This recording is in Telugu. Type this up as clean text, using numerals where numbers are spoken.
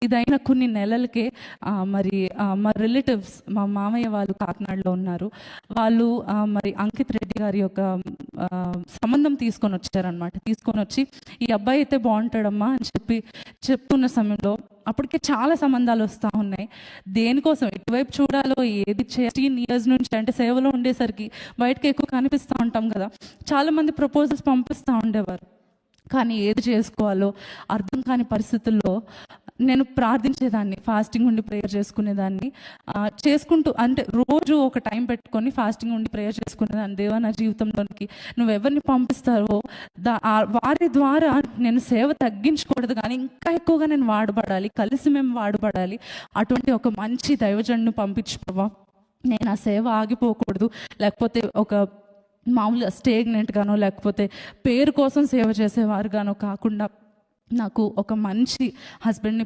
ఇదైన కొన్ని నెలలకే మరి మా రిలేటివ్స్, మా మామయ్య వాళ్ళు కాకినాడలో ఉన్నారు. వాళ్ళు మరి అంకిత్ రెడ్డి గారి యొక్క సంబంధం తీసుకొని వచ్చారనమాట. తీసుకొని వచ్చి ఈ అబ్బాయి అయితే బాగుంటాడమ్మా అని చెప్పుకున్న సమయంలో అప్పటికే చాలా సంబంధాలు వస్తూ ఉన్నాయి. దేనికోసం ఎటువైపు చూడాలో ఏది 16 years నుంచి అంటే సేవలో ఉండేసరికి బయటకు ఎక్కువ కనిపిస్తూ ఉంటాం కదా. చాలామంది ప్రపోజల్స్ పంపిస్తూ ఉండేవారు, కానీ ఏది చేసుకోవాలో అర్థం కాని పరిస్థితుల్లో నేను ప్రార్థించేదాన్ని, ఫాస్టింగ్ ఉండి ప్రేయర్ చేసుకునేదాన్ని. చేసుకుంటూ అంటే రోజు ఒక టైం పెట్టుకొని ఫాస్టింగ్ ఉండి ప్రేయర్ చేసుకునేదాన్ని. దేవా, నా జీవితంలోనికి నువ్వెవరిని పంపిస్తావో వారి ద్వారా నేను సేవ తగ్గించకూడదు, కానీ ఇంకా ఎక్కువగా నేను వాడబడాలి, కలిసి మేము వాడబడాలి. అటువంటి ఒక మంచి దైవజనుని పంపించుకోవా, నేను ఆ సేవ ఆగిపోకూడదు, లేకపోతే ఒక మామూలుగా స్టేగ్నెంట్గానో లేకపోతే పేరు కోసం సేవ చేసేవారుగానో కాకుండా నాకు ఒక మంచి హస్బెండ్ని